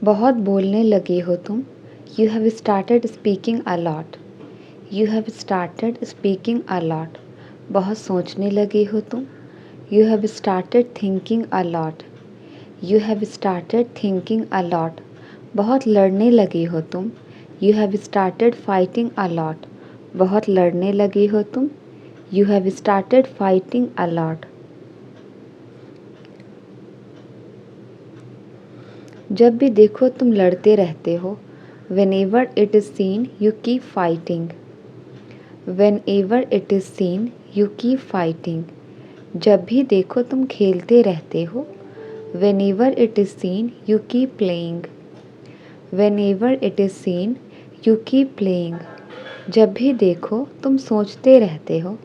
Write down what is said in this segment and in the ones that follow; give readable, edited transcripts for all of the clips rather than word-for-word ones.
बहुत बोलने लगे हो तुम। You have started speaking a lot. You have started speaking a lot. बहुत सोचने लगे हो तुम। You have started thinking a lot. You have started thinking a lot. बहुत लड़ने लगे हो तुम। You have started fighting a lot. बहुत लड़ने लगे हो तुम। You have started fighting a lot. जब भी देखो तुम लड़ते रहते हो। Whenever it is seen, you keep fighting. Whenever it is seen, you keep fighting. जब भी देखो तुम खेलते रहते हो। Whenever it is seen, you keep playing. Whenever it is seen, you keep playing. जब भी देखो तुम सोचते रहते हो।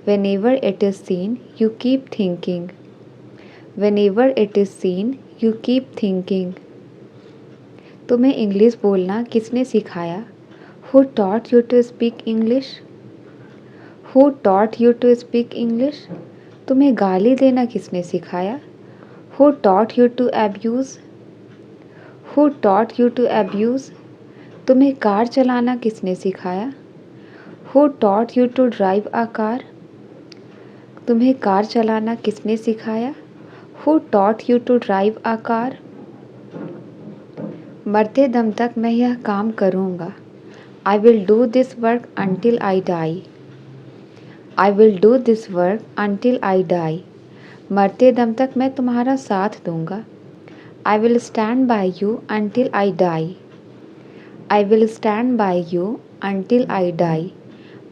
Whenever it is seen, you keep thinking. Whenever it is seen, you keep thinking. तुम्हें इंग्लिश बोलना किसने सिखाया? Who taught you to speak English? Who taught you to speak English? तुम्हें गाली देना किसने सिखाया? Who taught you to abuse? Who taught you to abuse? तुम्हें कार चलाना किसने सिखाया? Who taught you to drive a car? तुम्हें कार चलाना किसने सिखाया? Who taught you to drive a car? मरते दम तक मैं यह काम करूँगा। I will do this work until I die. I will do this work until I die. मरते दम तक मैं तुम्हारा साथ दूँगा। I will stand by you until I die. I will stand by you until I die.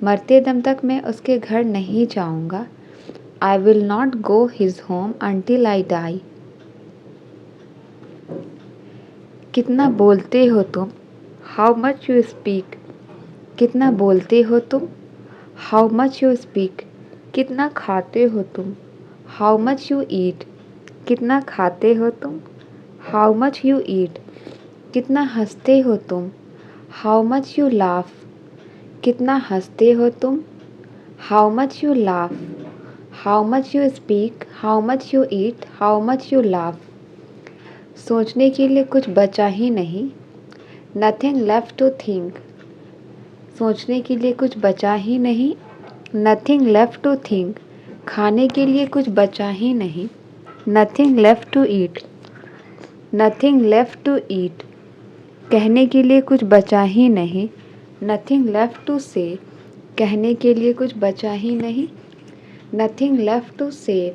मरते दम तक मैं उसके घर नहीं जाऊँगा। I will not go his home until I die. कितना बोलते हो तुम? How much you speak? कितना बोलते हो तुम? How much you speak? कितना खाते हो तुम? How much you eat? कितना खाते हो तुम? How much you eat? कितना हंसते हो तुम? How much you laugh? कितना हंसते हो तुम? How much you laugh? How much you speak? How much you eat? How much you laugh? सोचने के लिए कुछ बचा ही नहीं। Nothing left to think. सोचने के लिए कुछ बचा ही नहीं। Nothing left to think. खाने के लिए कुछ बचा ही नहीं। Nothing left to eat. Nothing left to eat. कहने के लिए कुछ बचा ही नहीं। Nothing left to say. कहने के लिए कुछ बचा ही नहीं। Nothing left to say.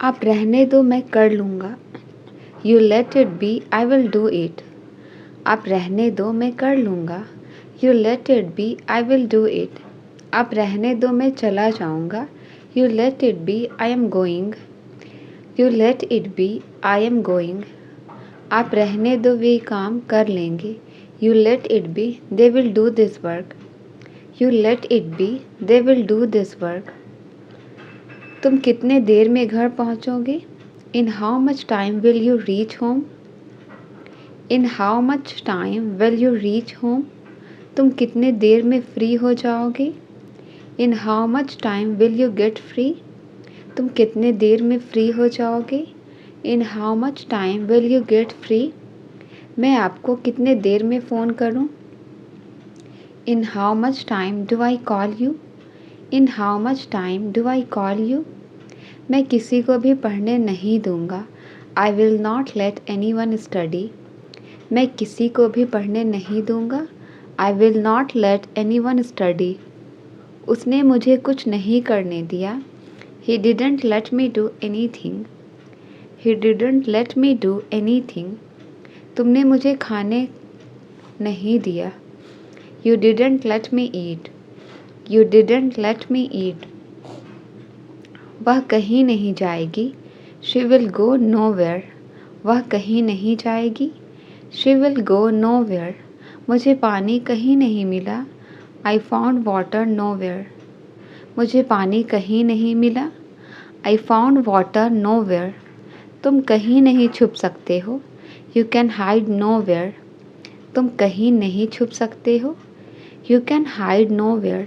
आप रहने दो मैं कर लूँगा। You let it be, I will do it. आप रहने दो मैं कर लूँगा। You let it be, I will do it. आप रहने दो मैं चला जाऊँगा। You let it be, I am going. You let it be, I am going. आप रहने दो वे काम कर लेंगे। You let it be, they will do this work. You let it be, they will do this work. तुम कितने देर में घर पहुँचोगे? In how much time will you reach home? In how much time will you reach home? तुम कितने देर में free हो जाओगे? In how much time will you get free? तुम कितने देर में फ्री हो जाओगे? In how much time will you get free? मैं आपको कितने देर में फ़ोन करूं? In how much time do I call you? In how much time do I call you? मैं किसी को भी पढ़ने नहीं दूंगा। I will not let anyone study. मैं किसी को भी पढ़ने नहीं दूंगा। I will not let anyone study. उसने मुझे कुछ नहीं करने दिया। He didn't let me do anything. He didn't let me do anything. तुमने मुझे खाने नहीं दिया। You didn't let me eat. You didn't let me eat. वह कहीं नहीं जाएगी। She will go nowhere. वह कहीं नहीं जाएगी। She will go nowhere. मुझे पानी कहीं नहीं मिला। I found water nowhere. मुझे पानी कहीं नहीं मिला। I found water nowhere. तुम कहीं नहीं छुप सकते हो। You can hide nowhere. तुम कहीं नहीं छुप सकते हो। You can hide nowhere.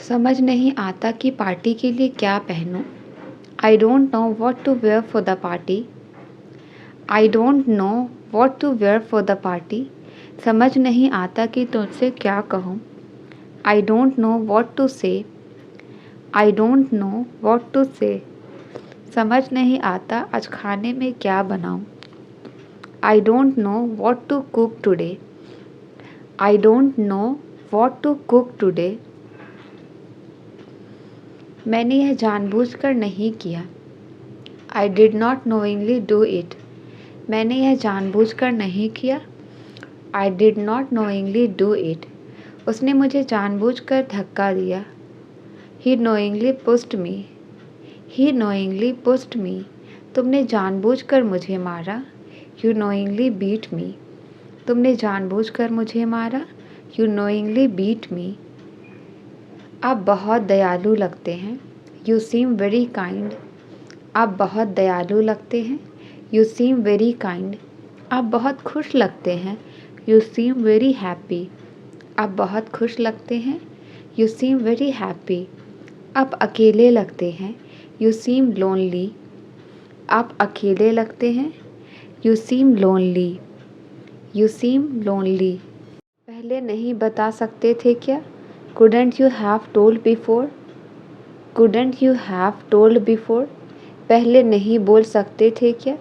समझ नहीं आता कि पार्टी के लिए क्या पहनूं। I don't know what to wear for the party. I don't know what to wear for the party. समझ नहीं आता कि तुझसे क्या कहूँ। I don't know what to say. I don't know what to say. समझ नहीं आता आज खाने में क्या बनाऊँ। I don't know what to cook today. I don't know what to cook today. मैंने यह जानबूझकर नहीं किया। I did not knowingly do it. मैंने यह जानबूझकर नहीं किया। I did not knowingly do it. उसने मुझे जानबूझकर धक्का दिया। He knowingly pushed me. He knowingly pushed me. तुमने जानबूझकर मुझे मारा। You knowingly beat me. तुमने जानबूझकर मुझे मारा। You knowingly beat me. आप बहुत दयालु लगते हैं। You seem very kind. आप बहुत दयालु लगते हैं। You seem very kind. आप बहुत खुश लगते हैं। You seem very happy. आप बहुत खुश लगते हैं। You seem very happy. आप अकेले लगते हैं। You seam lonely. आप अकेले लगते हैं। You seam lonely. You seem lonely. पहले नहीं बता सकते थे क्या? Couldn't you have told before? Couldn't you have told before? पहले नहीं बोल सकते थे क्या?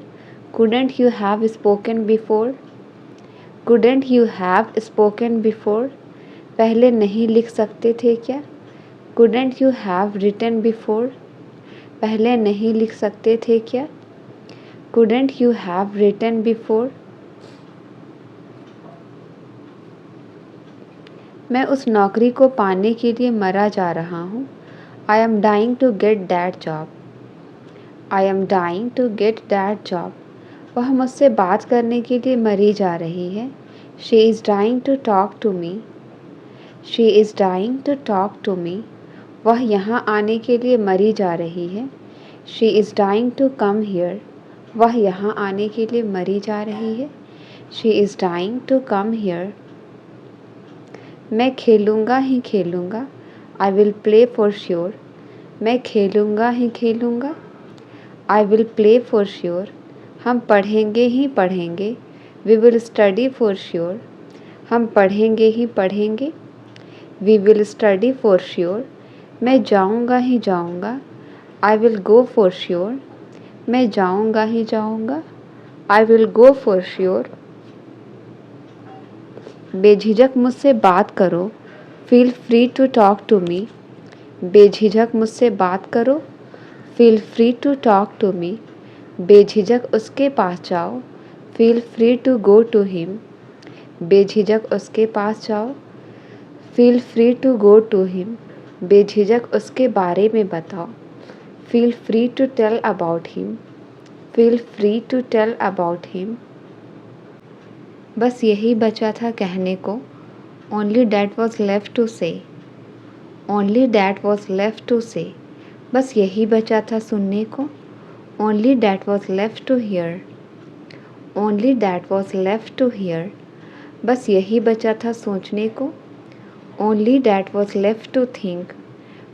Couldn't you have spoken before? Couldn't you have spoken before? पहले नहीं लिख सकते थे क्या? Couldn't you have written before? पहले नहीं लिख सकते थे क्या? Couldn't you have written before? मैं उस नौकरी को पाने के लिए मरा जा रहा हूँ। I am dying to get that job. I am dying to get that job. वह मुझसे बात करने के लिए मरी जा रही है। She is dying to talk to me. She is dying to talk to me. वह यहाँ आने के लिए मरी जा रही है। She is dying to come here. वह यहाँ आने के लिए मरी जा रही है। She is dying to come here. मैं खेलूँगा ही खेलूँगा। I will play for sure. मैं खेलूँगा ही खेलूँगा। I will play for sure. हम पढ़ेंगे ही पढ़ेंगे। We will study for sure. हम पढ़ेंगे ही पढ़ेंगे। We will study for sure. मैं जाऊँगा ही जाऊँगा। I will go for sure. मैं जाऊँगा ही जाऊँगा। I will go for sure. बेझिझक मुझसे बात करो। Feel free to talk to me. बेझिझक मुझसे बात करो। Feel free to talk to me. बेझिझक उसके पास जाओ। Feel free to go to him. बेझिझक उसके पास जाओ। Feel free to go to him. बेझिझक उसके बारे में बताओ। Feel free to tell about him. Feel free to tell about him. बस यही बचा था कहने को। Only that was left to say. Only that was left to say. बस यही बचा था सुनने को। Only that was left to hear. Only that was left to hear. बस यही बचा था सोचने को। Only that was left to think.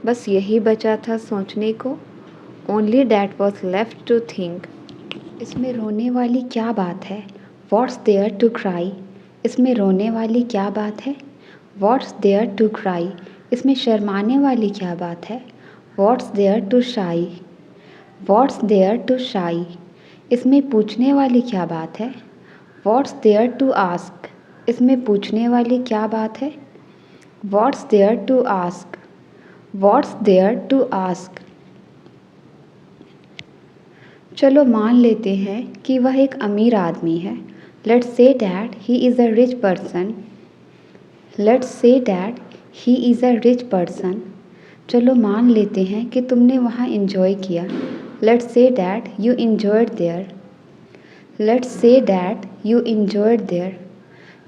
बस यही बचा था सोचने को। Only that was left to think. इसमें रोने वाली क्या बात है? What's there to cry? इसमें रोने वाली क्या बात है? What's there to cry? इसमें शर्माने वाली क्या बात है? What's there to shy? What's there to shy? इसमें पूछने वाली क्या बात है? What's there to ask? इसमें पूछने वाली क्या बात है? What's there to ask? What's there to ask? चलो मान लेते हैं कि वह एक अमीर आदमी है। Let's say that he is a rich person. Let's say that he is a rich person. चलो मान लेते हैं कि तुमने वहाँ enjoy किया। Let's say that you enjoyed there. Let's say that you enjoyed there.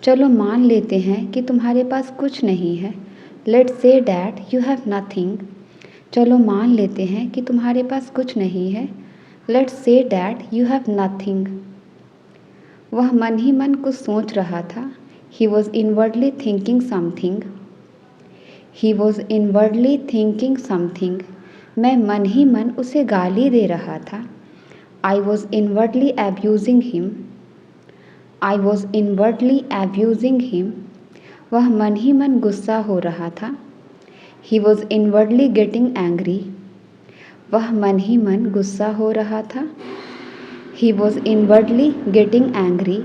चलो मान लेते हैं कि तुम्हारे पास कुछ नहीं है। Let's say that you have nothing. चलो मान लेते हैं कि तुम्हारे पास कुछ नहीं है। Let's say that you have nothing. वह मन ही मन कुछ सोच रहा था। He was inwardly thinking something. He was inwardly thinking something. मैं मन ही मन उसे गाली दे रहा था। I was inwardly abusing him. I was inwardly abusing him. वह मन ही मन गुस्सा हो रहा था. He was inwardly getting angry. वह मन ही मन गुस्सा हो रहा था. He was inwardly getting angry.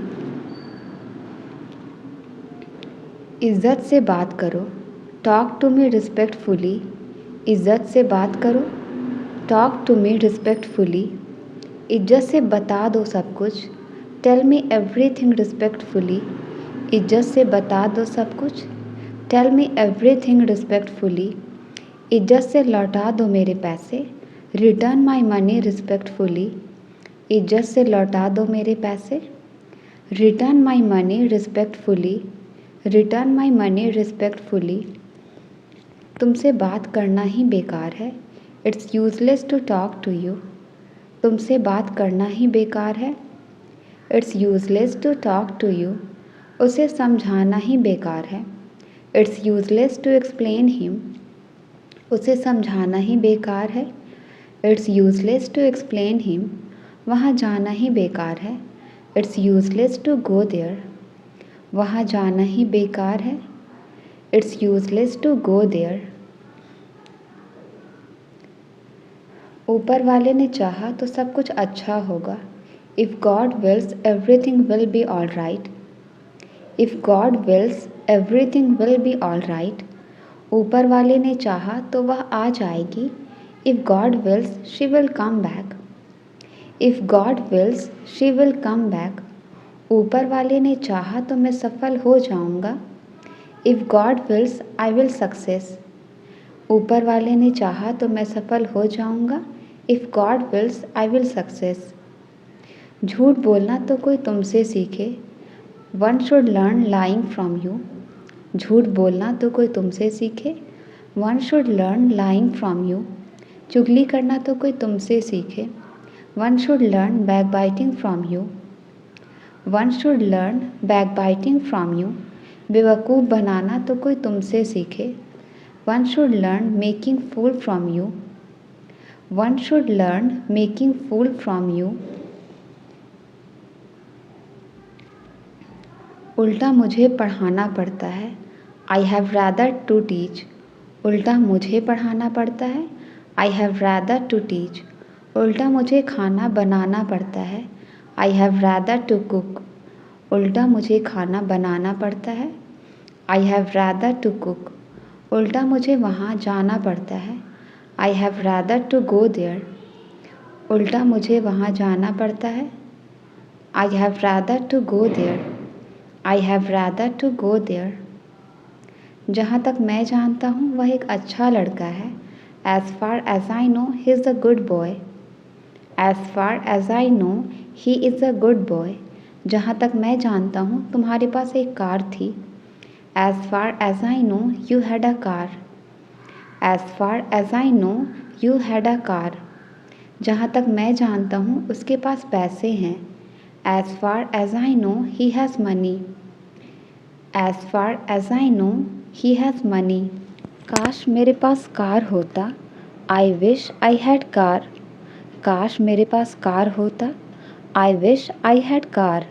इज्जत से बात करो. Talk to me respectfully. इज्जत से बात करो. Talk to me respectfully. इज्जत से बता दो सब कुछ. Tell me everything respectfully. इज्जत से बता दो सब कुछ. Tell me everything respectfully. इज्जत से लौटा दो मेरे पैसे. Return my money respectfully. इज्जत से लौटा दो मेरे पैसे. Return my money respectfully. Return my money respectfully. तुमसे बात करना ही बेकार है. It's useless to talk to you. तुमसे बात करना ही बेकार है. It's useless to talk to you. उसे समझाना ही बेकार है. It's useless to explain him. उसे समझाना ही बेकार है. It's useless to explain him. वहाँ जाना ही बेकार है. It's useless to go there. वहाँ जाना ही बेकार है. It's useless to go there. ऊपर वाले ने चाहा तो सब कुछ अच्छा होगा. If God wills, everything will be all right. If God wills, everything will be all right. ऊपर वाले ने चाहा तो वह आ जाएगी. If God wills, she will come back. If God wills, she will come back. ऊपर वाले ने चाहा तो मैं सफल हो जाऊंगा. If God wills, I will success. ऊपर वाले ने चाहा तो मैं सफल हो जाऊंगा. If God wills, I will success. झूठ बोलना तो कोई तुमसे सीखे. One should learn lying from you. झूठ बोलना तो कोई तुमसे सीखे. One should learn lying from you. चुगली करना तो कोई तुमसे सीखे. One should learn backbiting from you. One should learn backbiting from you. बेवकूफ़ बनाना तो कोई तुमसे सीखे. One should learn making fool from you. One should learn making fool from you. उल्टा मुझे पढ़ाना पड़ता है. I have rather to teach. उल्टा मुझे पढ़ाना पड़ता है. I have rather to teach. उल्टा मुझे खाना बनाना पड़ता है. I have rather to cook. उल्टा मुझे खाना बनाना पड़ता है. I have rather to cook. उल्टा मुझे वहाँ जाना पड़ता है. I have rather to go there. उल्टा मुझे वहाँ जाना पड़ता है. I have rather to go there. I have rather to go there. जहाँ तक मैं जानता हूँ वह एक अच्छा लड़का है. As far as I know, he is a good boy. As far as I know, he is a good boy. जहाँ तक मैं जानता हूँ तुम्हारे पास एक कार थी. As far as I know, you had a car. As far as I know, you had a car. जहाँ तक मैं जानता हूँ उसके पास पैसे हैं. As far as I know, he has money. As far as I know, he has money. काश मेरे पास कार होता. I wish I had car. काश मेरे पास कार होता. I wish I had car.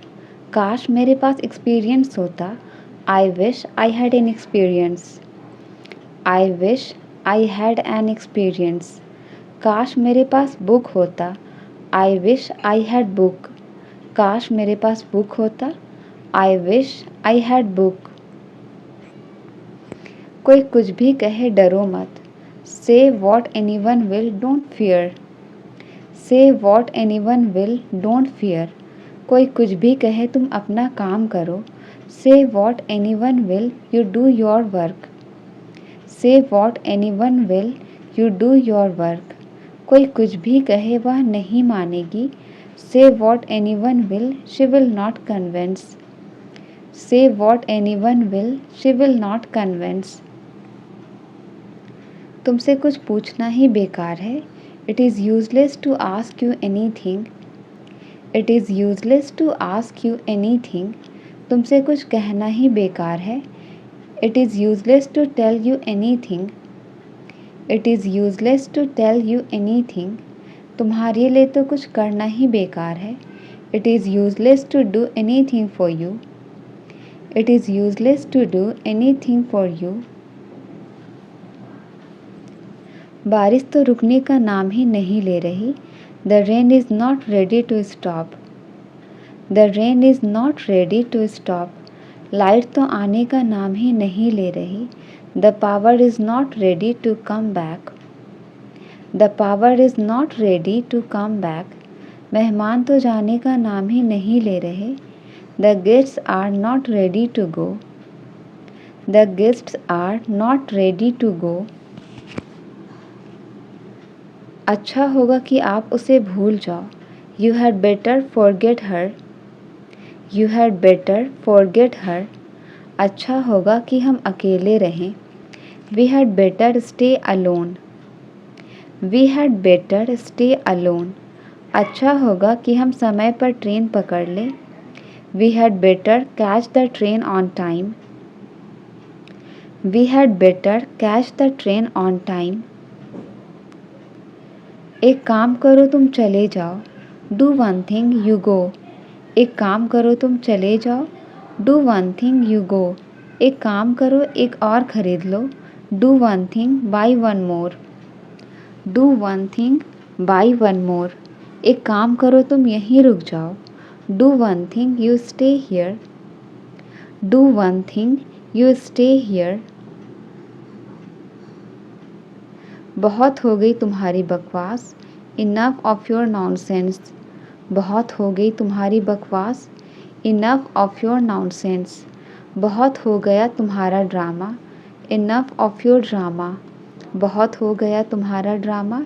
काश मेरे पास एक्सपीरियंस होता. I wish I had an experience. I wish I had an experience. काश मेरे पास बुक होता. I wish I had book. काश मेरे पास बुक होता. I wish I had book. कोई कुछ भी कहे डरो मत. Say what anyone will, don't fear. Say what anyone will, don't fear. कोई कुछ भी कहे तुम अपना काम करो. Say what anyone will, you do your work. Say what anyone will, you do your work. कोई कुछ भी कहे वह नहीं मानेगी. Say what anyone will, she will not convince. Say what anyone will, she will not convince. तुमसे कुछ पूछना ही बेकार है. It is useless to ask you anything. It is useless to ask you anything. तुमसे कुछ कहना ही बेकार है. It is useless to tell you anything. It is useless to tell you anything. तुम्हारे लिए तो कुछ करना ही बेकार है। It is useless to do anything for you. It is useless to do anything for you. बारिश तो रुकने का नाम ही नहीं ले रही। The rain is not ready to stop. The rain is not ready to stop. Light तो आने का नाम ही नहीं ले रही। The power is not ready to come back. The power is not ready to come back. मेहमान तो जाने का नाम ही नहीं ले रहे। The guests are not ready to go. The guests are not ready to go. अच्छा होगा कि आप उसे भूल जाओ। You had better forget her. You had better forget her. अच्छा होगा कि हम अकेले रहें। We had better stay alone. We had better stay alone. अच्छा होगा कि हम समय पर ट्रेन पकड़ लें। We had better catch the train on time. We had better catch the train on time. एक काम करो तुम चले जाओ। Do one thing you go. एक काम करो तुम चले जाओ। Do one thing you go. एक काम करो एक और ख़रीद लो। Do one thing buy one more. Do one thing buy one more. एक काम करो तुम यहीं रुक जाओ। Do one thing you stay here. Do one thing you stay here. बहुत हो गई तुम्हारी बकवास। Enough of your nonsense. बहुत हो गई तुम्हारी बकवास। Enough of your nonsense. बहुत हो गया तुम्हारा drama. Enough of your drama. बहुत हो गया तुम्हारा drama.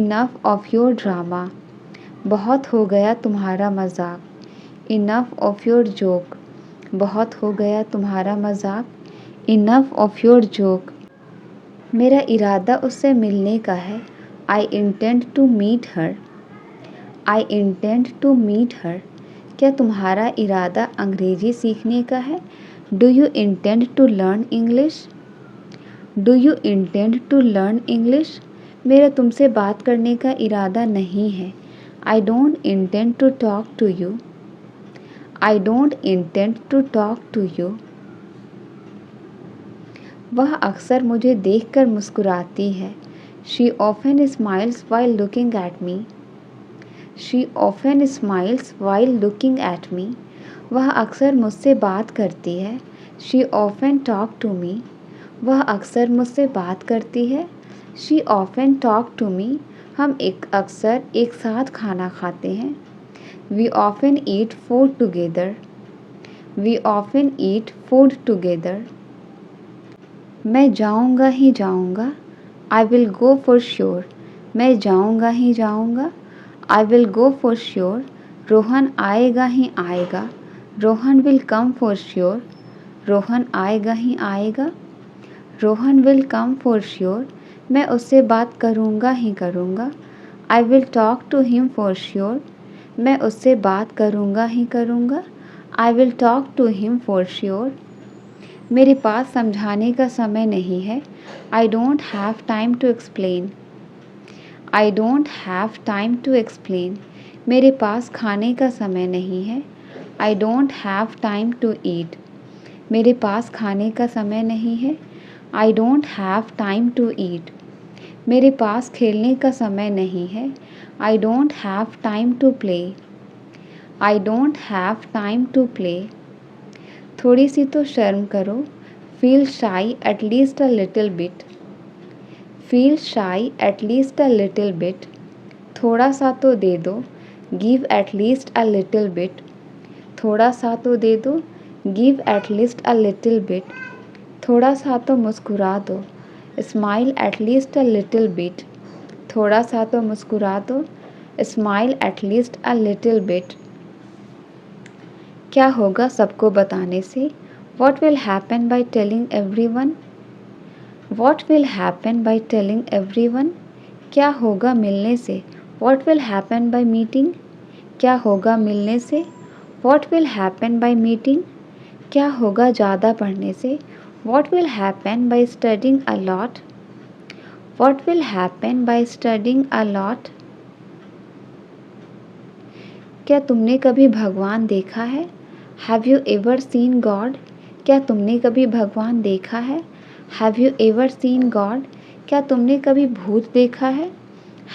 Enough of your drama. बहुत हो गया तुम्हारा मजाक। Enough of your joke. बहुत हो गया तुम्हारा मजाक। Enough of your joke. मेरा इरादा उससे मिलने का है। I intend to meet her. I intend to meet her. क्या तुम्हारा इरादा अंग्रेजी सीखने का है? Do you intend to learn English? Do you intend to learn English? मेरा तुमसे बात करने का इरादा नहीं है। I don't intend to talk to you. I don't intend to talk to you. वह अक्सर मुझे देखकर मुस्कुराती है। She often smiles while looking at me. She often smiles while looking at me. वह अक्सर मुझसे बात करती है। She often talk to me. वह अक्सर मुझसे बात करती है। She often talk to me. हम अक्सर एक साथ खाना खाते हैं। We often eat food together. We often eat food together. मैं जाऊँगा ही जाऊँगा। I will go for sure. मैं जाऊँगा ही जाऊँगा। I will go for sure. Rohan आएगा ही आएगा। Rohan will come for sure. Rohan आएगा ही आएगा। Rohan will come for sure. मैं उससे बात करूँगा ही करूँगा। I will talk to him for sure. मैं उससे बात करूँगा ही करूँगा। I will talk to him for sure. मेरे पास समझाने का समय नहीं है। I don't have time to explain. I don't have time to explain. मेरे पास खाने का समय नहीं है। I don't have time to eat. मेरे पास खाने का समय नहीं है। I don't have time to eat. मेरे पास खेलने का समय नहीं है। I don't have time to play. I don't have time to play. थोड़ी सी तो शर्म करो। Feel shy at least a little bit. Feel shy at least a little bit. थोड़ा सा तो दे दो। Give at least a little bit. थोड़ा सा तो दे दो। Give at least a little bit. थोड़ा सा तो मुस्कुरा दो। Smile at least a little bit. थोड़ा सा तो मुस्कुरा दो। Smile at least a little bit. क्या होगा सबको बताने से? What will happen by telling everyone? What will happen by telling everyone? क्या होगा मिलने से? What will happen by meeting? क्या होगा मिलने से? What will happen by meeting? क्या होगा ज़्यादा पढ़ने से? What will happen by studying a lot? What will happen by studying a lot? क्या तुमने कभी भगवान देखा है? Have you ever seen God? क्या तुमने कभी भगवान देखा है? Have you ever seen God? क्या तुमने कभी भूत देखा है?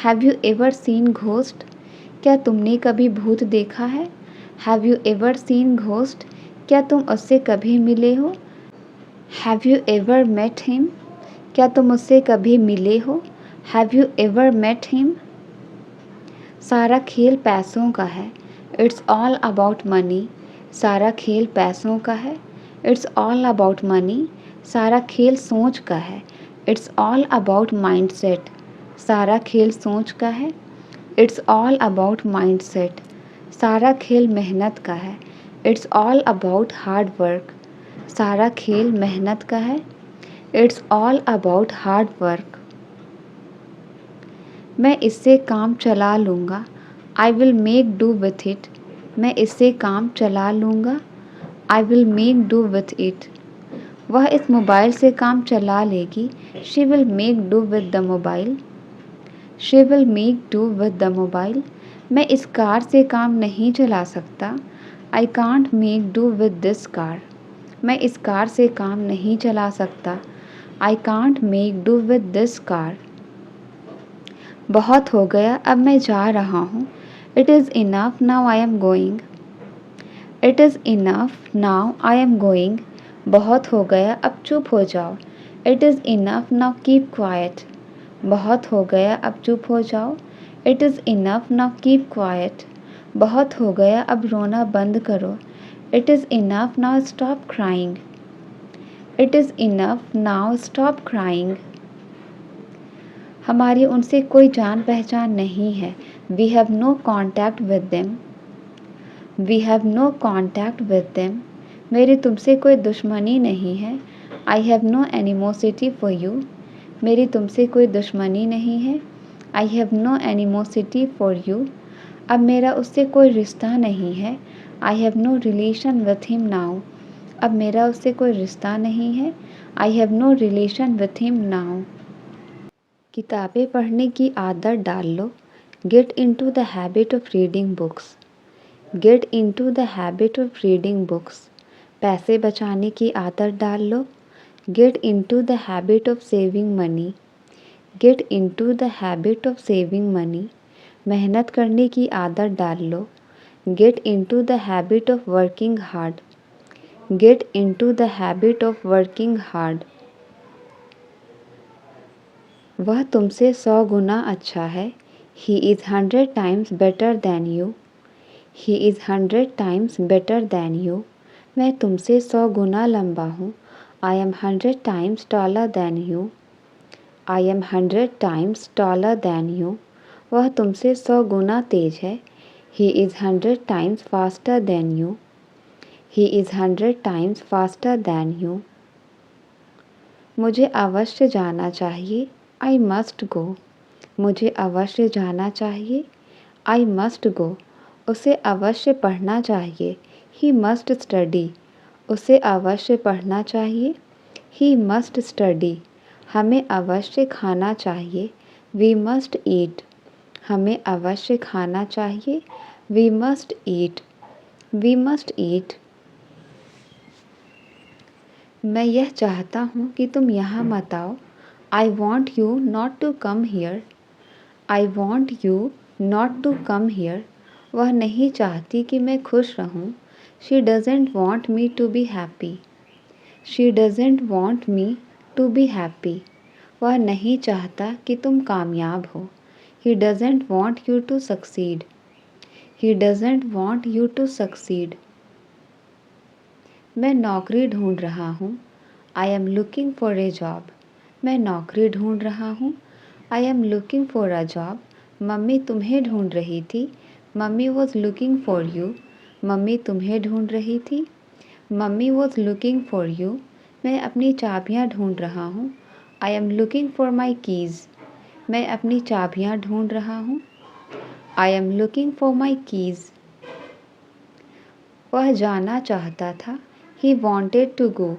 Have you ever seen ghost? क्या तुमने कभी भूत देखा है? Have you ever seen ghost? क्या तुम उससे कभी मिले हो? Have you ever met him? क्या तुम उससे कभी मिले हो? Have you ever met him? सारा खेल पैसों का है। It's all about money. सारा खेल पैसों का है। It's all about money. सारा खेल सोच का है। It's all about mindset. सारा खेल सोच का है। It's all about mindset. सारा खेल मेहनत का है। It's all about hard work. सारा खेल मेहनत का है। It's all about hard work. मैं इससे काम चला लूँगा। I will make do with it. मैं इससे काम चला लूँगा। I will make do with it. वह इस मोबाइल से काम चला लेगी। She will make do with the mobile. She will make do with the mobile. मैं इस कार से काम नहीं चला सकता। I can't make do with this car. मैं इस कार से काम नहीं चला सकता। I can't make do with this car. बहुत हो गया, अब मैं जा रहा हूँ। It is enough now I am going. It is enough now I am going. बहुत हो गया, अब चुप हो जाओ। It is enough now keep quiet. बहुत हो गया, अब चुप हो जाओ। It is enough now keep quiet. बहुत हो गया, अब रोना बंद करो। It is enough now stop crying. It is enough now stop crying. हमारी उनसे कोई जान पहचान नहीं है। We have no contact with them. We have no contact with them. मेरी तुमसे कोई दुश्मनी नहीं है। I have no animosity for you. मेरी तुमसे कोई दुश्मनी नहीं है। I have no animosity for you. अब मेरा उससे कोई रिश्ता नहीं है। I have no relation with him now. अब मेरा उससे कोई रिश्ता नहीं है। I have no relation with him now. किताबें पढ़ने की आदत डाल लो। Get into the habit of reading books. Get into the habit of reading books. पैसे बचाने की आदत डाल लो। Get into the habit of saving money. Get into the habit of saving money. मेहनत करने की आदत डाल लो। Get into the habit of working hard. Get into the habit of working hard. वह तुमसे 100 गुना अच्छा है। He is 100 times better than you. He is 100 times better than you. मैं तुमसे 100 गुना लंबा हूँ। I am 100 times taller then you. I am 100 times taller then you. वह तुमसे 100 गुना तेज है। He is 100 times faster than you. He is 100 times faster than you. मुझे अवश्य जाना चाहिए। I must go. मुझे अवश्य जाना चाहिए। I must go. उसे अवश्य पढ़ना चाहिए। He must study. उसे अवश्य पढ़ना चाहिए। He must study. हमें अवश्य खाना चाहिए। वी मस्ट ईट। हमें अवश्य खाना चाहिए। We must eat. We must eat. मैं यह चाहता हूँ कि तुम यहाँ मत आओ। I want you not to come here. I want you not to come here. वह नहीं चाहती कि मैं खुश रहूं। She doesn't want me to be happy. She doesn't want me to be happy. वह नहीं चाहता कि तुम कामयाब हो। He doesn't want you to succeed. He doesn't want you to succeed. मैं नौकरी ढूंढ रहा हूँ। I am looking for a job. मैं नौकरी ढूंढ रहा हूँ। I am looking for a job. Mummy तुम्हें ढूंढ रही थी। Mummy was looking for you. Mummy तुम्हें ढूंढ रही थी। Mummy was looking for you. मैं अपनी चाबियाँ ढूंढ रहा हूँ। I am looking for my keys. मैं अपनी चाबियाँ ढूंढ रहा हूँ। I am looking for my keys. वह जाना चाहता था। He wanted to go.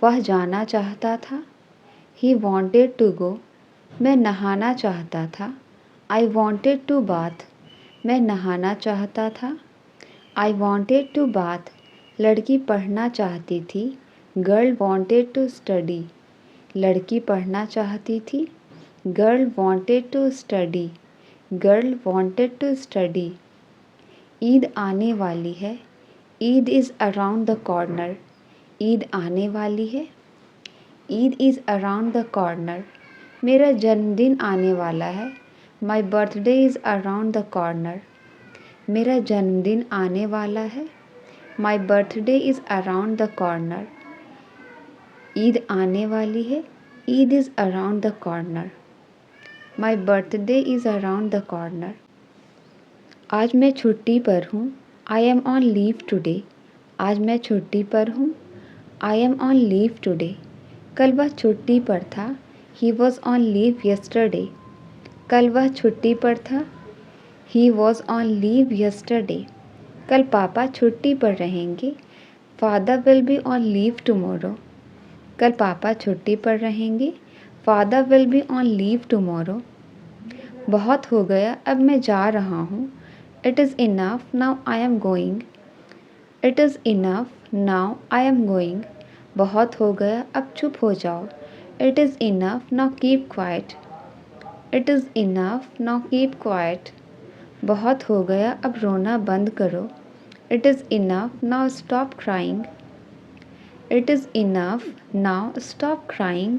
वह जाना चाहता था। He wanted to go. मैं नहाना चाहता था। I wanted to bath. मैं नहाना चाहता था। आई वॉन्टेड टू बाथ, लड़की पढ़ना चाहती थी। गर्ल वॉन्टेड टू स्टडी, लड़की पढ़ना चाहती थी। Girl wanted to study, girl wanted to study. Eid आने वाली है। Eid is around the corner, Eid आने वाली है। Eid is around the corner. मेरा जन्मदिन आने वाला है। My birthday is around the corner, मेरा जन्मदिन आने वाला है। My birthday is around the corner. Eid आने वाली है। Eid is around the corner. My birthday is around the corner. आज मैं छुट्टी पर हूँ। I M on leave today, आज मैं छुट्टी पर हूँ। I M on leave today. कल वह छुट्टी पर था। He was on leave yesterday, कल वह छुट्टी पर था। He was on leave yesterday. कल पापा छुट्टी पर रहेंगे। Father will be on leave tomorrow, कल पापा छुट्टी पर रहेंगे। Father will be on leave tomorrow. बहुत हो गया, अब मैं जा रहा हूँ। It is enough, now I am going. It is enough, now I am going. बहुत हो गया, अब चुप हो जाओ। It is enough, now keep quite. It is enough, now keep quiet. बहुत हो गया, अब रोना बंद करो। It is enough, now stop crying. It is enough, now stop crying.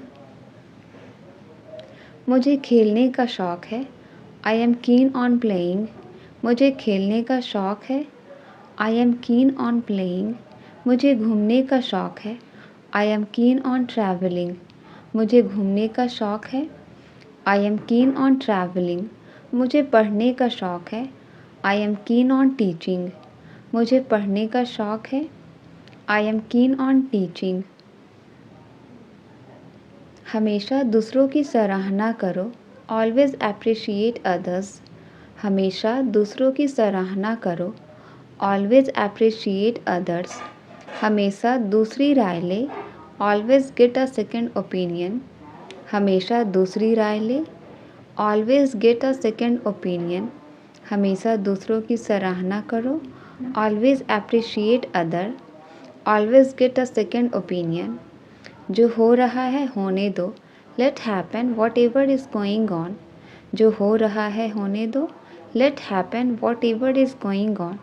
मुझे खेलने का शौक़ है। I am keen on playing, मुझे खेलने का शौक़ है। I am keen on playing. मुझे घूमने का शौक़ है। I am keen on travelling, मुझे घूमने का शौक़ है। I am keen on travelling. मुझे पढ़ने का शौक़ है। I am keen on teaching, मुझे पढ़ने का शौक़ है। I am keen on teaching. हमेशा दूसरों की सराहना करो। ऑलवेज़ एप्रिशिएट अदर्स, हमेशा दूसरों की सराहना करो। Always appreciate others. हमेशा दूसरी राय ले। Always get a second opinion, हमेशा दूसरी राय ले। Always get a second opinion. हमेशा दूसरों की सराहना करो। Always appreciate other. Always get a second opinion. जो हो रहा है होने दो। Let happen whatever is going on, जो हो रहा है होने दो। Let happen whatever is going on.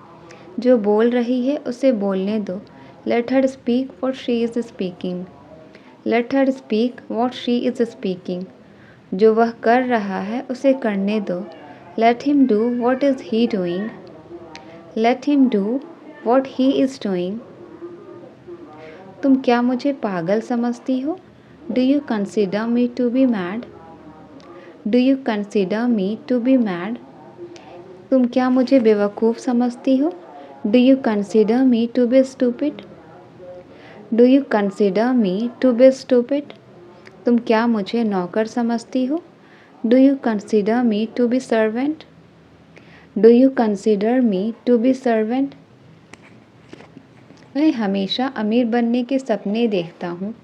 जो बोल रही है उसे बोलने दो। Let her speak what she is speaking. Let her speak what she is speaking. जो वह कर रहा है उसे करने दो। Let him do what is he doing. Let him do what he is doing. तुम क्या मुझे पागल समझती हो? Do you consider me to be mad? Do you consider me to be mad? तुम क्या मुझे बेवकूफ़ समझती हो? Do you consider me to be stupid? Do you consider me to be stupid? तुम क्या मुझे नौकर समझती हो? Do you consider me to be servant? Do you consider me to be servant? मैं हमेशा अमीर बनने के सपने देखता हूँ।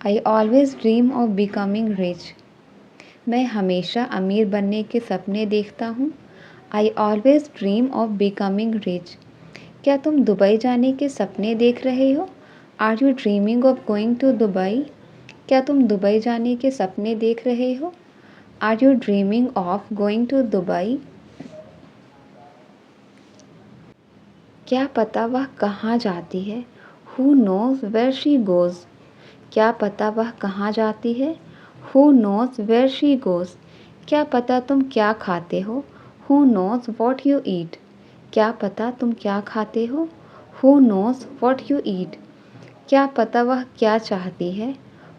I always dream of becoming rich, मैं हमेशा अमीर बनने के सपने देखता हूँ। I always dream of becoming rich. क्या तुम दुबई जाने के सपने देख रहे हो? Are you dreaming of going to Dubai? क्या तुम दुबई जाने के सपने देख रहे हो? Are you dreaming of going to Dubai? क्या पता वह कहाँ जाती है? Who knows where she goes. क्या पता वह कहाँ जाती है? Who knows where she goes. क्या पता तुम क्या खाते हो? Who knows what you eat. क्या पता तुम क्या खाते हो? Who knows what you eat. क्या पता वह क्या चाहती है?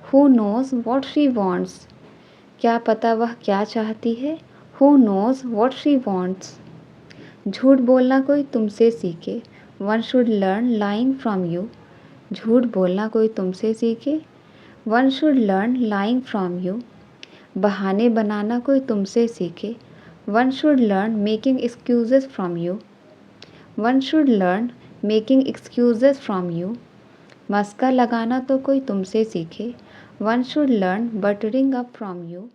Who knows what she wants. क्या पता वह क्या चाहती है? Who knows what she wants. झूठ बोलना कोई तुमसे सीखे। One should learn lying from you. झूठ बोलना कोई तुमसे सीखे। One should learn lying from you. बहाने बनाना कोई तुमसे सीखे। One should learn making excuses from you. One should learn making excuses from you. मस्का लगाना तो कोई तुमसे सीखे। One should learn buttering up from you.